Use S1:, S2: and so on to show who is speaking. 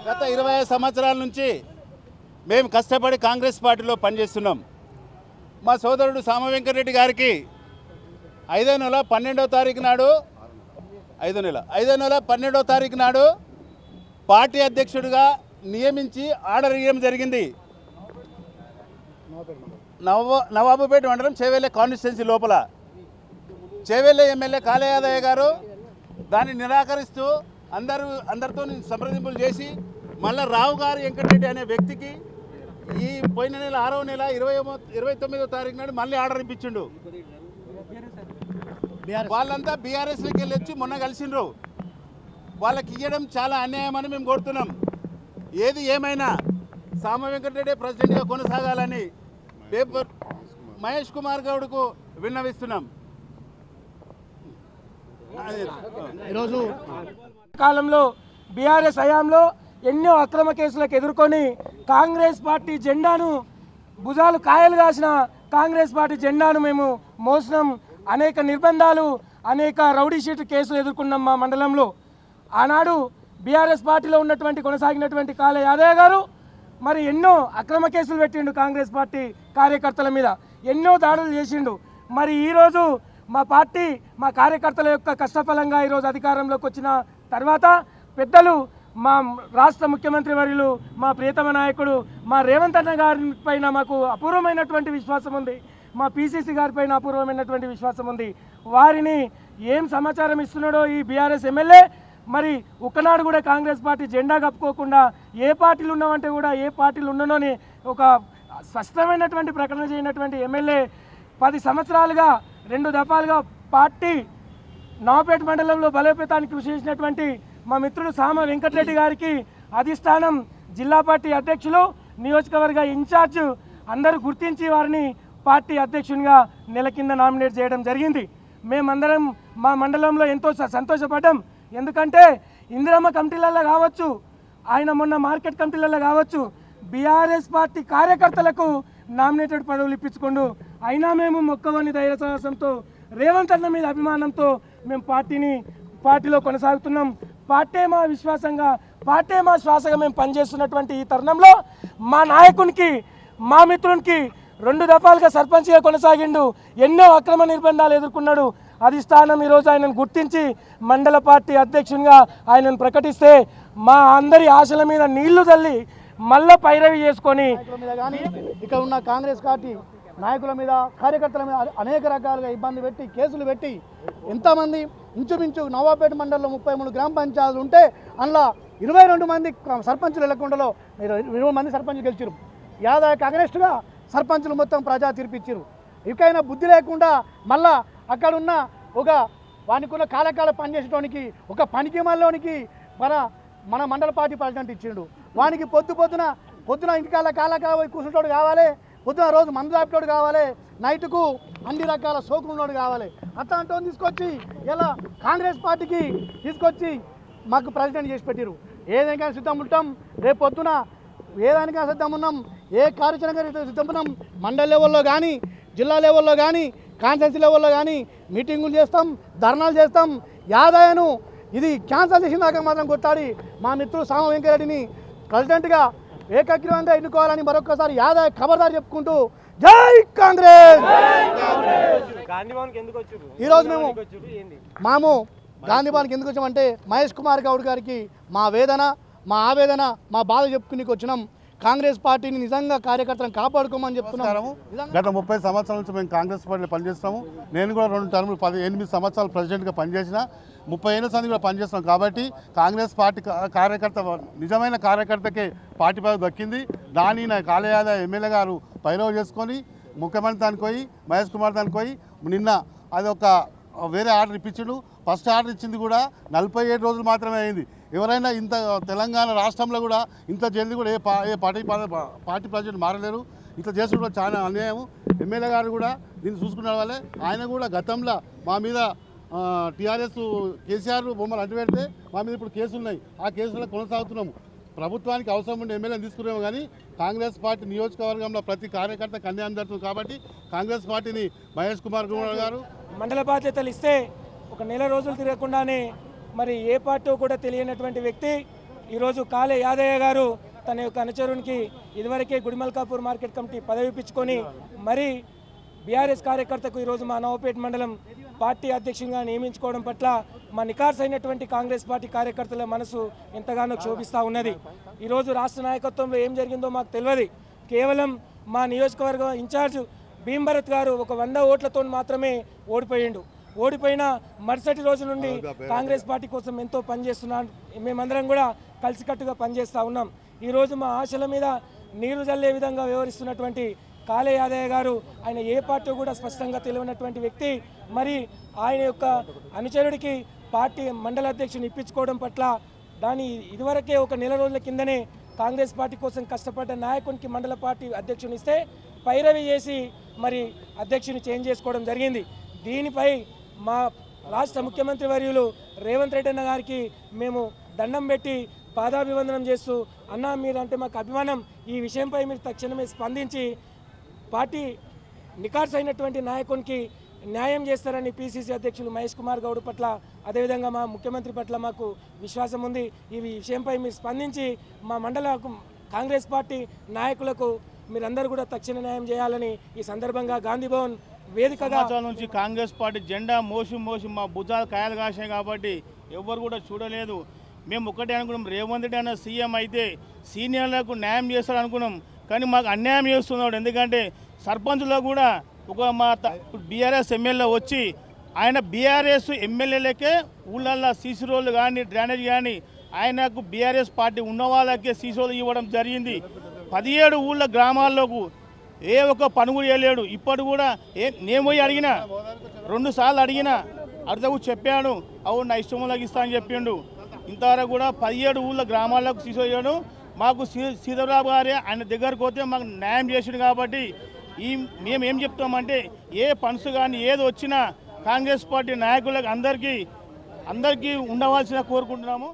S1: గత 25 సంవత్సరాల నుంచి మేము కష్టపడి కాంగ్రెస్ పార్టీలో పనిచేస్తున్నాం. మా సోదరుడు సామ వెంకటరెడ్డి గారికి 5వ నెల 12వ తారీఖు నాడు 5వ నెల 12వ తారీఖు నాడు పార్టీ అధ్యక్షుడిగా నియమించి ఆర్డర్ ఇవ్వడం జరిగింది. నవాబుపేట మండలం చేవెళ్ళే కాన్స్టిట్యున్సీ లోపల చేవెళ్ళే ఎమ్మెల్యే కాళయాదయ్య గారు దాన్ని నిరాకరిస్తూ అందరితో సంప్రదింపులు చేసి మళ్ళీ రావు గారు వెంకటరెడ్డి అనే వ్యక్తికి ఈ పోయిన నెల 6వ నెల 29వ తారీఖు నాడు మళ్ళీ ఆర్డర్ ఇప్పించిండు. వాళ్ళంతా బీఆర్ఎస్లోకి వెళ్ళి వచ్చి మొన్న కలిసిండ్రు. వాళ్ళకి ఇవ్వడం చాలా అన్యాయం అని మేము కోరుతున్నాం. ఏది ఏమైనా సామ వెంకటరెడ్డి ప్రెసిడెంట్గా కొనసాగాలని పేపర్ మహేష్ కుమార్ గౌడ్కు విన్నవిస్తున్నాం.
S2: ఈరోజు కాలంలో బీఆర్ఎస్ హయాంలో ఎన్నో అక్రమ కేసులకు ఎదుర్కొని కాంగ్రెస్ పార్టీ జెండాను భుజాలు కాయలు కాసిన కాంగ్రెస్ పార్టీ జెండాను మేము మోసినాం. అనేక నిర్బంధాలు, అనేక రౌడీ షీట్ కేసులు ఎదుర్కొన్నాం మా మండలంలో. ఆనాడు బీఆర్ఎస్ పార్టీలో ఉన్నటువంటి కొనసాగినటువంటి కాళ యాదయ్య గారు మరి ఎన్నో అక్రమ కేసులు పెట్టిండు. కాంగ్రెస్ పార్టీ కార్యకర్తల మీద ఎన్నో దాడులు చేసిండు. మరి ఈరోజు మా పార్టీ మా కార్యకర్తల యొక్క కష్టఫలంగా ఈరోజు అధికారంలోకి వచ్చిన తర్వాత పెద్దలు మా రాష్ట్ర ముఖ్యమంత్రి వర్యులు మా ప్రియతమ నాయకుడు మా రేవంత్ అన్న గారి పైన మాకు అపూర్వమైనటువంటి విశ్వాసం ఉంది. మా పీసీసీ గారి పైన అపూర్వమైనటువంటి విశ్వాసం ఉంది. వారిని ఏం సమాచారం ఇస్తున్నాడో ఈ బీఆర్ఎస్ ఎమ్మెల్యే మరి ఒక్కనాడు కూడా కాంగ్రెస్ పార్టీ జెండా కప్పుకోకుండా ఏ పార్టీలు ఉన్నామంటే కూడా ఏ పార్టీలు ఉన్నానోని ఒక స్పష్టమైనటువంటి ప్రకటన చేయనటువంటి ఎమ్మెల్యే 10 సంవత్సరాలుగా 2 దఫాలుగా పార్టీ నవాపేట మండలంలో బలోపేతానికి కృషి చేసినటువంటి మా మిత్రుడు సామ వెంకటరెడ్డి గారికి అధిష్టానం, జిల్లా పార్టీ అధ్యక్షులు, నియోజకవర్గ ఇన్ఛార్జ్ అందరూ గుర్తించి వారిని పార్టీ అధ్యక్షునిగా నెల కింద నామినేట్ చేయడం జరిగింది. మేమందరం మా మండలంలో ఎంతో సంతోషపడ్డాం. ఎందుకంటే ఇందిరమ్మ కమిటీలలో కావచ్చు, ఆయన మొన్న మార్కెట్ కమిటీలలో కావచ్చు, బీఆర్ఎస్ పార్టీ కార్యకర్తలకు నామినేటెడ్ పదవులు ఇప్పించుకోండు. అయినా మేము మొక్కవని ధైర్య సాహసంతో రేవంత్ అన్న మీద అభిమానంతో మేము పార్టీలో కొనసాగుతున్నాం. పార్టీ మా విశ్వాసంగా, పార్టీ మా శ్వాసగా మేము పనిచేస్తున్నటువంటి ఈ తరుణంలో మా నాయకునికి, మా మిత్రునికి 2 దఫాలుగా సర్పంచ్గా కొనసాగిండు. ఎన్నో అక్రమ నిర్బంధాలు ఎదుర్కొన్నాడు. అధిష్టానం ఈరోజు ఆయనను గుర్తించి మండల పార్టీ అధ్యక్షునిగా ఆయనను ప్రకటిస్తే మా అందరి ఆశల మీద నీళ్లు తల్లి మళ్ళా పైరవి చేసుకొని
S3: ఇక్కడ ఉన్న కాంగ్రెస్ పార్టీ నాయకుల మీద, కార్యకర్తల మీద అనేక రకాలుగా ఇబ్బంది పెట్టి కేసులు పెట్టి ఎంతమంది ఇంచుమించు నవాపేట మండలంలో 33 గ్రామ పంచాయతీలు ఉంటే అందులో 22 మంది సర్పంచులు ఎలకొండలో 20 మంది సర్పంచులు గెలిచారు. యాదవ్కి అగనెస్ట్గా సర్పంచులు మొత్తం ప్రజా తీర్పిచ్చారు. ఇకైనా బుద్ధి లేకుండా మళ్ళా అక్కడున్న ఒక వానికున్న కాలకాల పనిచేసేటోనికి ఒక పనికి మళ్ళోనికి మన మండల పార్టీ ప్రెసిడెంట్ ఇచ్చిండు. వానికి పొద్దున ఇంటికాల కాలకాల పోయి కూర్చుంటోడు కావాలి, పొద్దున రోజు మందు దాపేటోడు కావాలి, నైట్కు అన్ని రకాల సోకులున్నోడు కావాలి. అట్లాంటి తీసుకొచ్చి ఇలా కాంగ్రెస్ పార్టీకి తీసుకొచ్చి మాకు ప్రెసిడెంట్ చేసి పెట్టారు. ఏదైనా సిద్ధం ఉంటాం, రేపు పొద్దున ఏదానికైనా సిద్ధం ఉన్నాం, ఏ కార్యాచరణ సిద్ధం ఉన్నాం. మండల లెవెల్లో కానీ, జిల్లా లెవెల్లో కానీ, కాన్స్టిట్యున్సీ లెవెల్లో కానీ మీటింగులు చేస్తాం, ధర్నాలు చేస్తాం. యాదయ్యను ఇది క్యాన్సల్ చేసిన దాకా మాత్రం కొట్టాడి మా మిత్రుడు సామ వెంకరెడ్డిని ప్రెసిడెంట్గా ఏకగ్రీవంగా ఎన్నుకోవాలని మరొకసారి యాదయ్య ఖబర్దారు చెప్పుకుంటూ జై కాంగ్రెస్. ఈరోజు మేము గాంధీ భవన్కి ఎందుకు వచ్చామంటే మహేష్ కుమార్ గౌడ్ గారికి మా వేదన, మా ఆవేదన, మా బాధ చెప్పుకునికి వచ్చినాం. కాంగ్రెస్ పార్టీని నిజంగా కార్యకర్తలను కాపాడుకోమని చెప్తున్నాము.
S4: గత 30 సంవత్సరాల నుంచి మేము కాంగ్రెస్ పార్టీలో పనిచేస్తాము. నేను కూడా 2 టర్ములు 8 సంవత్సరాలు ప్రెసిడెంట్గా పనిచేసిన, 30 ఏళ్ళ సంది కూడా పనిచేస్తున్నాం. కాబట్టి కాంగ్రెస్ పార్టీ కార్యకర్త, నిజమైన కార్యకర్తకే పార్టీ పదవి దక్కింది. దాన్ని నా కాళయాద ఎమ్మెల్యే గారు పైరవ చేసుకొని ముఖ్యమంత్రి దానికి పోయి, మహేష్ కుమార్ దానికి పోయి నిన్న అదొక వేరే ఆర్డర్ ఇప్పించాడు. ఫస్ట్ ఆర్డర్ ఇచ్చింది కూడా 47 రోజులు మాత్రమే అయింది. ఎవరైనా ఇంత తెలంగాణ రాష్ట్రంలో కూడా ఇంత జల్దీ కూడా ఏ పార్టీ ప్రెసిడెంట్ మారలేరు. ఇట్లా చేసి కూడా చాలా అన్యాయం. ఎమ్మెల్యే గారు కూడా దీన్ని చూసుకునే వాళ్ళే. ఆయన కూడా గతంలో మా మీద టీఆర్ఎస్ కేసీఆర్ బొమ్మలు అడ్డు పెడితే మా మీద ఇప్పుడు కేసులు ఉన్నాయి. ఆ కేసులో కొనసాగుతున్నాము. ప్రభుత్వానికి అవసరం ఉండే ఎమ్మెల్యేని తీసుకున్నాము. కానీ కాంగ్రెస్ పార్టీ నియోజకవర్గంలో ప్రతి కార్యకర్త కన్యాయం జరుగుతుంది. కాబట్టి కాంగ్రెస్ పార్టీని మహేష్ కుమార్ గౌడ్ గారు
S2: మండల బాధ్యతలు ఇస్తే ఒక నెల రోజులు తిరగకుండానే మరి ఏ పార్టీ కూడా తెలియనటువంటి వ్యక్తి ఈరోజు కాలే యాదయ్య గారు తన యొక్క అనుచరునికి ఇదివరకే గుడిమల్కాపూర్ మార్కెట్ కమిటీ పదవి ఇప్పించుకొని మరి బీఆర్ఎస్ కార్యకర్తకు ఈరోజు మా నవపేట మండలం పార్టీ అధ్యక్షునిగా నియమించుకోవడం పట్ల మా నికార్స్ అయినటువంటి కాంగ్రెస్ పార్టీ కార్యకర్తల మనసు ఎంతగానో క్షోభిస్తూ ఉన్నది. ఈరోజు రాష్ట్ర నాయకత్వంలో ఏం జరిగిందో మాకు తెలియదు. కేవలం మా నియోజకవర్గం ఇన్ఛార్జ్ భీంభరత్ గారు ఒక 100 ఓట్లతో మాత్రమే ఓడిపోయిన మరుసటి రోజు నుండి కాంగ్రెస్ పార్టీ కోసం ఎంతో పనిచేస్తున్నాం. మేమందరం కూడా కలిసికట్టుగా పనిచేస్తూ ఉన్నాం. ఈరోజు మా ఆశల మీద నీరు జల్లే విధంగా వ్యవహరిస్తున్నటువంటి కాలే యాదయ్య గారు ఆయన ఏ పార్టీ కూడా స్పష్టంగా తెలియనటువంటి వ్యక్తి. మరి ఆయన యొక్క అనుచరుడికి పార్టీ మండల అధ్యక్షుని ఇప్పించుకోవడం పట్ల దాని ఇదివరకే ఒక నెల రోజుల కిందనే కాంగ్రెస్ పార్టీ కోసం కష్టపడ్డ నాయకునికి మండల పార్టీ అధ్యక్షుని ఇస్తే పైరవి చేసి మరి అధ్యక్షుని చేంజ్ చేసుకోవడం జరిగింది. దీనిపై మా రాష్ట్ర ముఖ్యమంత్రి వర్యులు రేవంత్ రెడ్డి అన్న గారికి మేము దండం పెట్టి పాదాభివందనం చేస్తూ, అన్నా మీరంటే మాకు అభిమానం, ఈ విషయంపై మీరు తక్షణమే స్పందించి పార్టీ నికార్స్ అయినటువంటి నాయకునికి న్యాయం చేస్తారని పిసిసి అధ్యక్షులు మహేష్ కుమార్ గౌడ్ పట్ల అదేవిధంగా మా ముఖ్యమంత్రి పట్ల మాకు విశ్వాసం ఉంది. ఈ విషయంపై మీరు స్పందించి మా మండల కాంగ్రెస్ పార్టీ నాయకులకు మీరందరూ కూడా తక్షణ న్యాయం చేయాలని ఈ సందర్భంగా గాంధీ భవన్ వేదికగా
S5: నుంచి కాంగ్రెస్ పార్టీ జెండా మోసి మా భుజాలు కాయలు కాసాయి కాబట్టి ఎవరు కూడా చూడలేదు. మేము ఒకటే అనుకున్నాం, రేవంత్ రెడ్డి అన్న సీఎం అయితే సీనియర్లకు న్యాయం చేస్తాడు అనుకున్నాం. కానీ మాకు అన్యాయం చేస్తున్నాడు. ఎందుకంటే సర్పంచ్లో కూడా ఒక మా బీఆర్ఎస్ ఎమ్మెల్యే వచ్చి ఆయన బీఆర్ఎస్ ఎమ్మెల్యేలకే ఊళ్ళల్లో సీసీ రోడ్లు కానీ డ్రైనేజ్ కానీ ఆయనకు బీఆర్ఎస్ పార్టీ ఉన్న వాళ్ళకే సీసీ రోడ్లు ఇవ్వడం జరిగింది. 17 ఊళ్ళ గ్రామాల్లోకి ఏ ఒక్క పని కూడా చేయలేడు. ఇప్పుడు కూడా నేను పోయి అడిగినా 2 సార్లు అడిగినా అర్థకు చెప్పాను, అవును నా ఇష్టంలోకి ఇస్తా అని చెప్పిండు. ఇంతవరకు కూడా 17 ఊళ్ళ గ్రామాలకు సీసీ చేయడం మాకు సీతారావు గారే ఆయన దగ్గరకు పోతే మాకు న్యాయం చేసిండు. కాబట్టి మేము ఏం చెప్తామంటే ఏ ఫండ్స్ కానీ ఏది వచ్చినా కాంగ్రెస్ పార్టీ నాయకులకు అందరికీ ఉండవలసిన కోరుకుంటున్నాము.